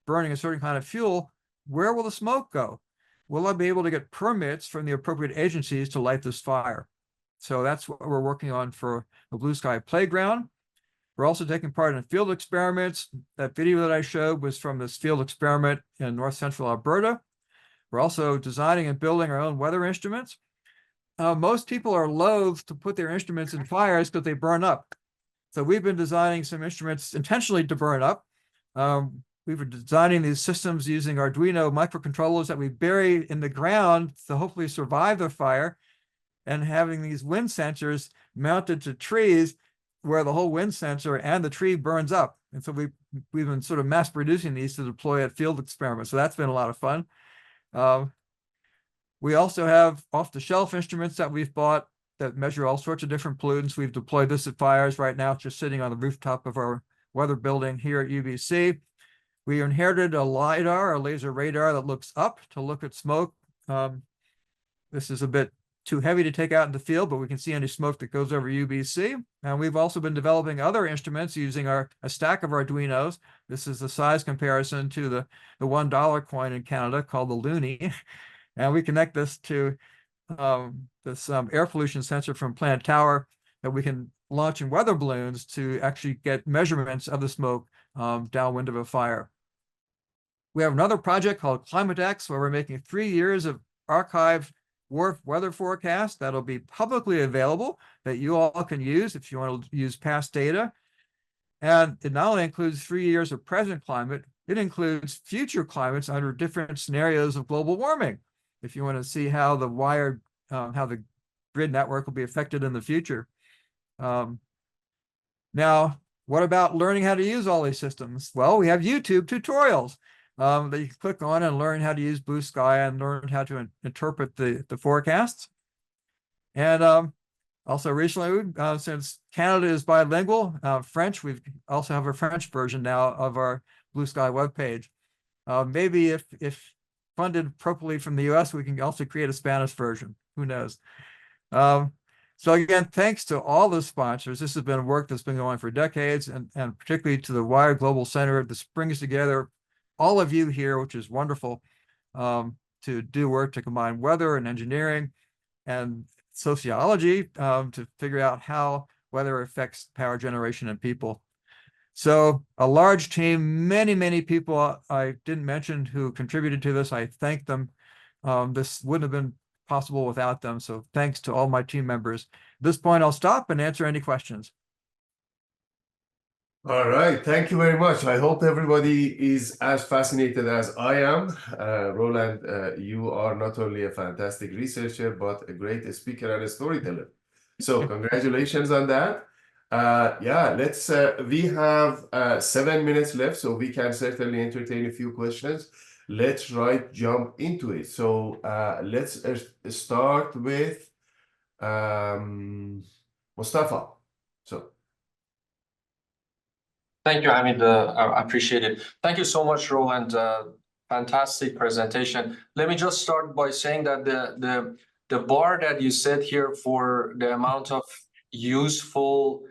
burning a certain kind of fuel? Where will the smoke go? Will I be able to get permits from the appropriate agencies to light this fire? So that's what we're working on for the Blue Sky Playground. We're also taking part in field experiments. That video that I showed was from this field experiment in north central Alberta. We're also designing and building our own weather instruments. Most people are loath to put their instruments in fires because they burn up. So we've been designing some instruments intentionally to burn up. We've been designing these systems using Arduino microcontrollers that we bury in the ground to hopefully survive the fire, and having these wind sensors mounted to trees where the whole wind sensor and the tree burns up. And so we've been sort of mass producing these to deploy at field experiments. So that's been a lot of fun. We also have off-the-shelf instruments that we've bought that measure all sorts of different pollutants. We've deployed this at fires right now, just sitting on the rooftop of our weather building here at UBC. We inherited a LiDAR, a laser radar that looks up to look at smoke. This is a bit too heavy to take out in the field, but we can see any smoke that goes over UBC. And we've also been developing other instruments using a stack of Arduinos. This is the size comparison to the $1 coin in Canada called the loonie. And we connect this to this air pollution sensor from Plant Tower that we can launch in weather balloons to actually get measurements of the smoke downwind of a fire. We have another project called ClimateX, where we're making 3 years of archived WRF weather forecast that'll be publicly available that you all can use if you want to use past data. And it not only includes 3 years of present climate, it includes future climates under different scenarios of global warming. If you want to see how the wired, how the grid network will be affected in the future. Now, what about learning how to use all these systems? Well, we have YouTube tutorials. that you can click on and learn how to use Blue Sky and learn how to interpret the forecasts. And also recently, since Canada is bilingual, French, we also have a French version now of our Blue Sky webpage. Maybe if funded appropriately from the US, we can also create a Spanish version. Who knows? So again, thanks to all the sponsors. This has been work that's been going on for decades, and particularly to the Wire Global Center. This brings together all of you here, which is wonderful, to do work to combine weather and engineering and sociology to figure out how weather affects power generation and people. So a large team, many people I didn't mention who contributed to this. I thank them. This wouldn't have been possible without them. So thanks to all my team members. At this point, I'll stop and answer any questions. All right, thank you very much. I hope everybody is as fascinated as I am. Roland, you are not only a fantastic researcher, but a great speaker and a storyteller. So congratulations on that. Yeah, we have 7 minutes left, so we can certainly entertain a few questions. Let's jump into it. So let's start with Mustafa. So. Thank you, Hamid. I appreciate it. Thank you so much, Roland. Fantastic presentation. Let me just start by saying that the bar that you set here for the amount of useful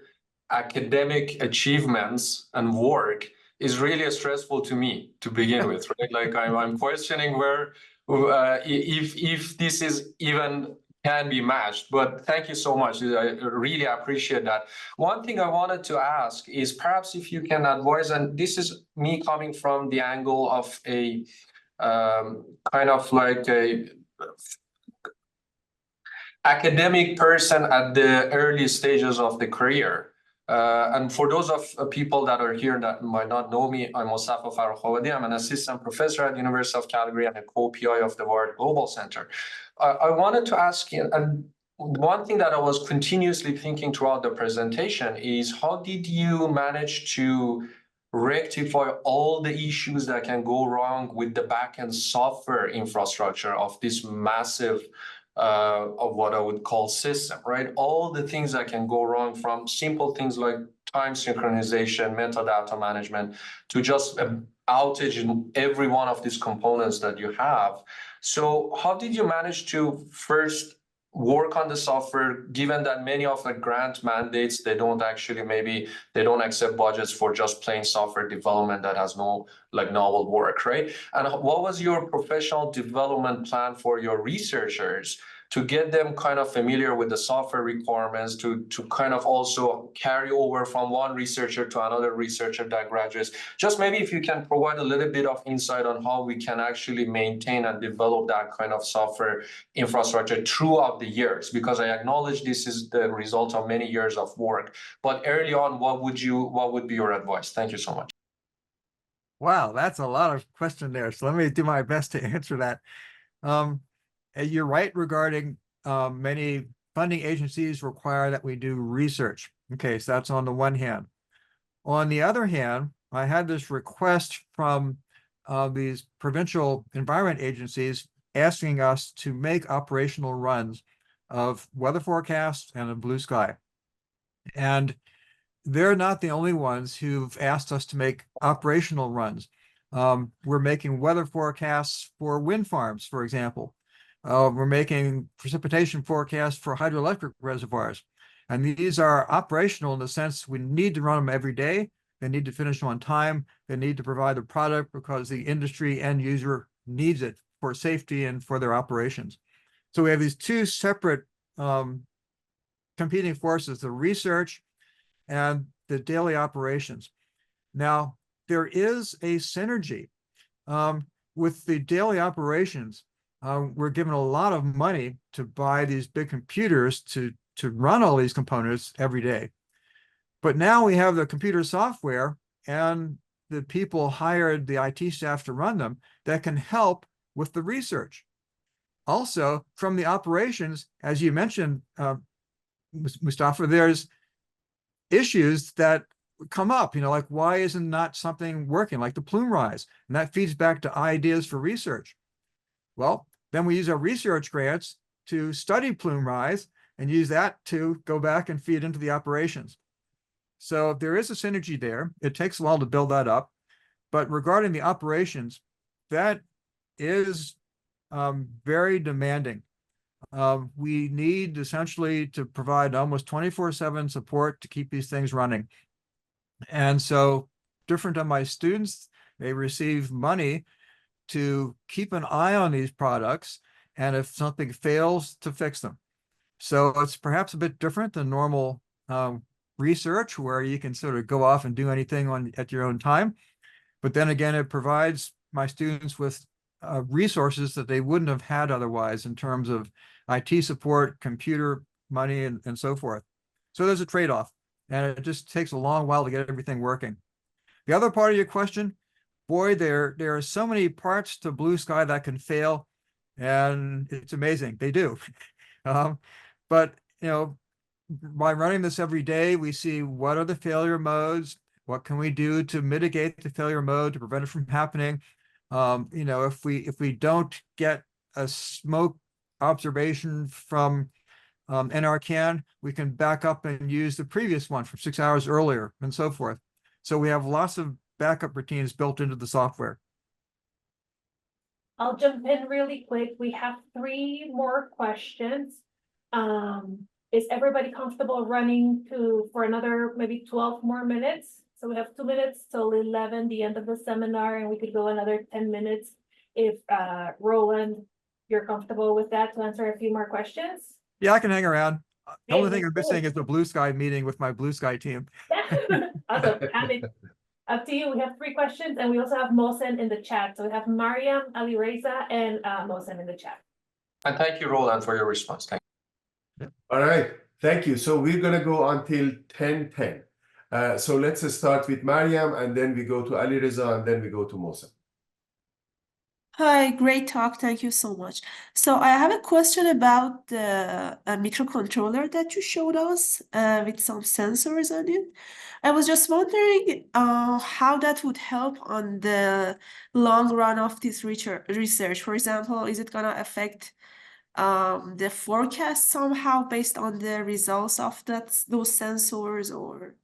academic achievements and work is really stressful to me to begin with, right? Like I'm questioning where if this is even can be matched, but thank you so much. I really appreciate that. One thing I wanted to ask is perhaps if you can advise, and this is me coming from the angle of a kind of like a academic person at the early stages of the career. And for those of people that are here that might not know me, I'm Mustafa Farrokhawadi. I'm an assistant professor at the University of Calgary and a co-PI of the Wire Global Center. I wanted to ask you, and one thing that I was continuously thinking throughout the presentation is how did you manage to rectify all the issues that can go wrong with the backend software infrastructure of this massive of what I would call system, right? All the things that can go wrong, from simple things like time synchronization, metadata management, to just an outage in every one of these components that you have. So how did you manage to first work on the software, given that many of the grant mandates, they don't actually, maybe they don't accept budgets for just plain software development that has no like novel work, right? And what was your professional development plan for your researchers to get them kind of familiar with the software requirements, to kind of also carry over from one researcher to another researcher that graduates? Just maybe if you can provide a little bit of insight on how we can actually maintain and develop that kind of software infrastructure throughout the years, because I acknowledge this is the result of many years of work. But early on, what would be your advice? Thank you so much. Wow, that's a lot of question there. So let me do my best to answer that. You're right regarding many funding agencies require that we do research. Okay, so that's on the one hand. On the other hand, I had this request from these provincial environment agencies asking us to make operational runs of weather forecasts and of blue sky. And they're not the only ones who've asked us to make operational runs. We're making weather forecasts for wind farms, for example. We're making precipitation forecasts for hydroelectric reservoirs. And these are operational in the sense we need to run them every day. They need to finish on time. They need to provide the product because the industry end user needs it for safety and for their operations. So we have these two separate competing forces, the research and the daily operations. Now, there is a synergy with the daily operations. We're given a lot of money to buy these big computers to run all these components every day. But now we have the computer software and the people hired, the IT staff to run them, that can help with the research. Also, from the operations, as you mentioned, Mustafa, there's issues that come up, like why isn't not something working, like the plume rise? And that feeds back to ideas for research. Well, then we use our research grants to study plume rise and use that to go back and feed into the operations. So there is a synergy there. It takes a while to build that up. But regarding the operations, that is very demanding. We need essentially to provide almost 24/7 support to keep these things running. And so different than my students, they receive money to keep an eye on these products, and if something fails, to fix them. So it's perhaps a bit different than normal research, where you can sort of go off and do anything at your own time. But then again, it provides my students with resources that they wouldn't have had otherwise in terms of IT support, computer money, and so forth. So there's a trade-off, and it just takes a long while to get everything working. The other part of your question, boy, there are so many parts to Blue Sky that can fail, and it's amazing. They do. But by running this every day, we see what are the failure modes, what can we do to mitigate the failure mode to prevent it from happening. If we don't get a smoke observation from NRCan, we can back up and use the previous one from 6 hours earlier, and so forth. So we have lots of backup routines built into the software. I'll jump in really quick. We have 3 more questions. Is everybody comfortable running for another maybe 12 more minutes? So we have 2 minutes till 11, the end of the seminar, and we could go another 10 minutes if Roland, you're comfortable with that, to answer a few more questions. Yeah, I can hang around. The only thing I'm let's missing is the Blue Sky meeting with my Blue Sky team. Awesome. Up to you. We have 3 questions, and we also have Mohsen in the chat. So we have Mariam, Ali Reza, and Mohsen in the chat. And thank you, Roland, for your response. Thank you. All right, thank you. So we're gonna go until 10:10. So let's start with Mariam, and then we go to Ali Reza, and then we go to Mohsen. Hi, great talk. Thank you so much. So I have a question about the microcontroller that you showed us with some sensors on it. I was just wondering how that would help on the long run of this research. For example, is it gonna affect the forecast somehow based on the results of those sensors, or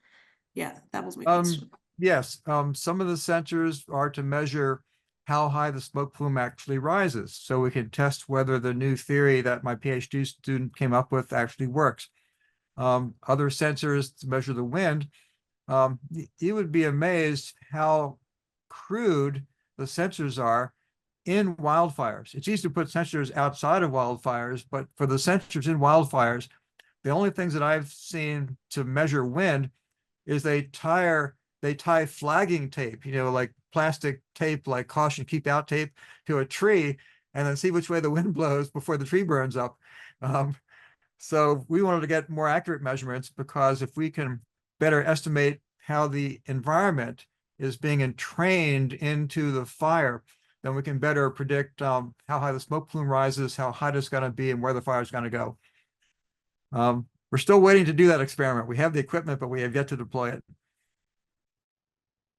yeah, that was my question. Yes, some of the sensors are to measure how high the smoke plume actually rises, so we can test whether the new theory that my PhD student came up with actually works. Other sensors to measure the wind. You would be amazed how crude the sensors are in wildfires. It's easy to put sensors outside of wildfires, but for the sensors in wildfires, the only things that I've seen to measure wind is they tie flagging tape, like plastic tape, like caution, keep out tape, to a tree, and then see which way the wind blows before the tree burns up. So we wanted to get more accurate measurements, because if we can better estimate how the environment is being entrained into the fire, then we can better predict how high the smoke plume rises, how hot it's going to be, and where the fire is going to go. We're still waiting to do that experiment. We have the equipment, but we have yet to deploy it.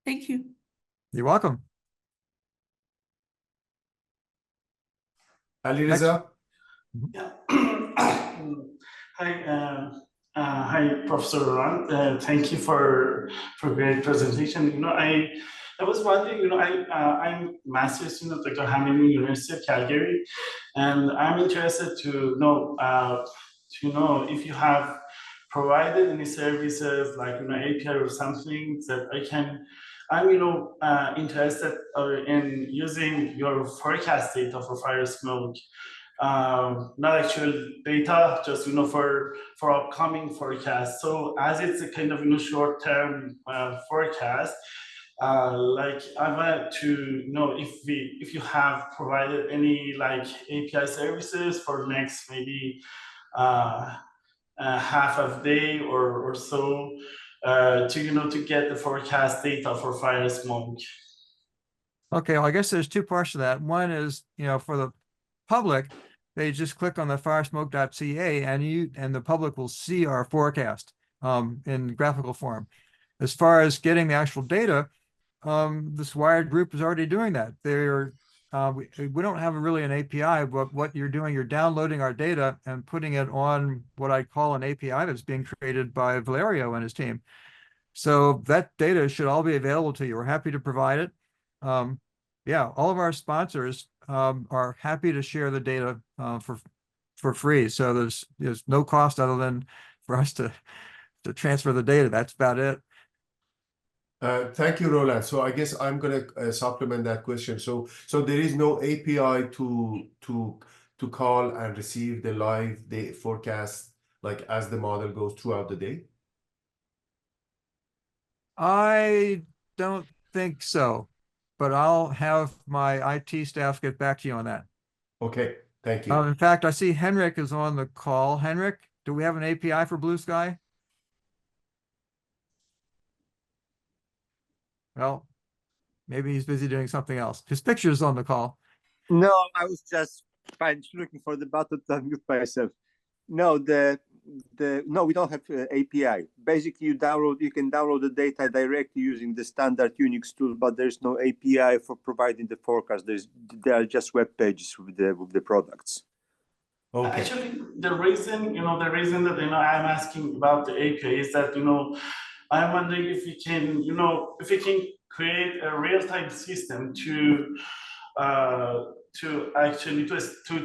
Thank you. You're welcome. Ali Reza? Yeah. Hi, Professor Roland. Thank you for great presentation. I was wondering, I'm master's student at Dr. Hamilton University of Calgary, and I'm interested to know if you have provided any services like API or something that I'm interested in using your forecast data for fire smoke. Not actual data, just for upcoming forecast. So as it's a kind of short-term forecast, like I want to know if you have provided any API services for next maybe half of day or so to get the forecast data for fire smoke. Okay, well, I guess there's 2 parts to that. One is, for the public, they just click on the firesmoke.ca, and the public will see our forecast in graphical form. as far as getting the actual data, this Wired group is already doing that. We don't have really an API, but what you're doing, you're downloading our data and putting it on what I call an API that's being created by Valerio and his team. So that data should all be available to you. We're happy to provide it. Yeah, all of our sponsors are happy to share the data for free. So there's no cost other than for us to transfer the data. That's about it. Thank you, Roland. So I guess I'm gonna supplement that question. So there is no API to call and receive the live day forecast like as the model goes throughout the day? I don't think so, but I'll have my IT staff get back to you on that. Okay, thank you. In fact, I see Henrik is on the call. Henrik, do we have an API for Blue Sky? Well, maybe he's busy doing something else. His picture's on the call. No, I was just looking for the button to unmute myself. No, no, we don't have API. Basically, you can download the data directly using the standard Unix tool, but there's no API for providing the forecast. There are just web pages with the products. Okay. Actually, the reason that I'm asking about the API is that I'm wondering if we can create a real-time system to actually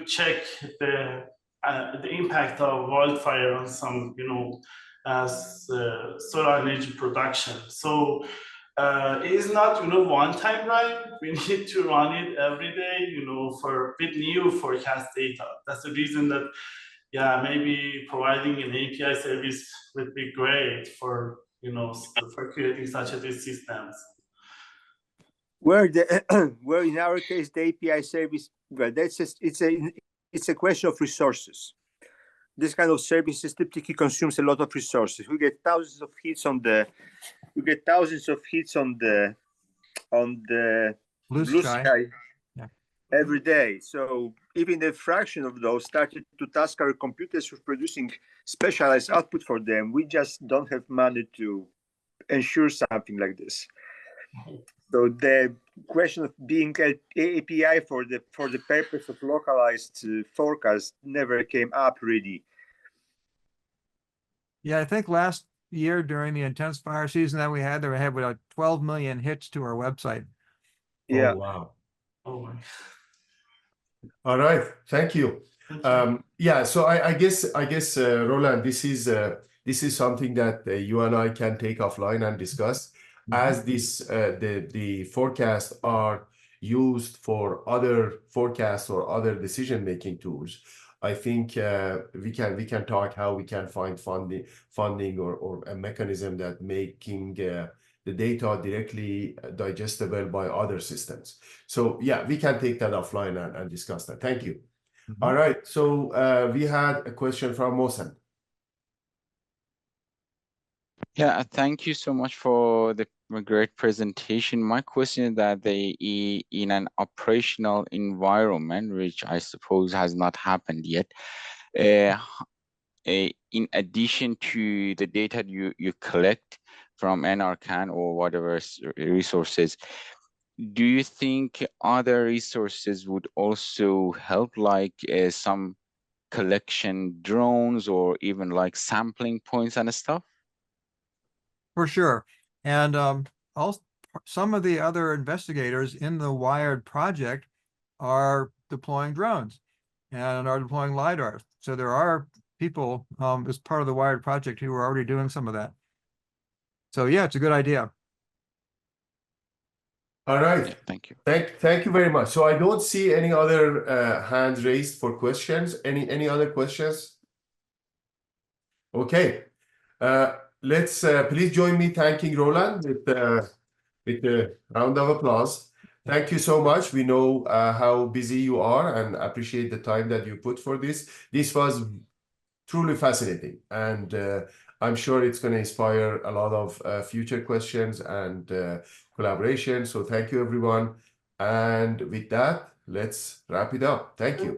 check the impact of wildfire on some solar energy production. So it is not one-time run. We need to run it every day for with new forecast data. That's the reason that maybe providing an API service would be great for for creating such a systems. Where in our case the API service, well, it's a question of resources. This kind of services typically consumes a lot of resources. We get thousands of hits on the Blue Sky every day. So even a fraction of those started to task our computers with producing specialized output for them. We just don't have money to ensure something like this. So the question of being an API for the purpose of localized forecast never came up really. Yeah, I think last year during the intense fire season that we had, there had about 12 million hits to our website. Yeah. Oh, wow. Oh my. All right, thank you. Yeah, so I guess Roland, this is something that you and I can take offline and discuss. As this the forecasts are used for other forecasts or other decision-making tools. I think we can talk how we can find funding or a mechanism that making the data directly digestible by other systems. So yeah, we can take that offline and discuss that. Thank you. All right, so we had a question from Mohsen. Yeah, thank you so much for the great presentation. My question is that in an operational environment, which I suppose has not happened yet, in addition to the data you collect from NRCan or whatever resources, do you think other resources would also help, like some collection drones or even like sampling points and stuff? For sure. And also some of the other investigators in the Wired project are deploying drones and are deploying LiDAR. So there are people as part of the Wired project who are already doing some of that. So yeah, it's a good idea. All right. Yeah, thank you. Thank you very much. So I don't see any other hands raised for questions. Any other questions? Okay. Let's please join me thanking Roland with a round of applause. Thank you so much. We know how busy you are and appreciate the time that you put for this. This was truly fascinating, and I'm sure it's going to inspire a lot of future questions and collaboration. So thank you, everyone. And with that, let's wrap it up. Thank you.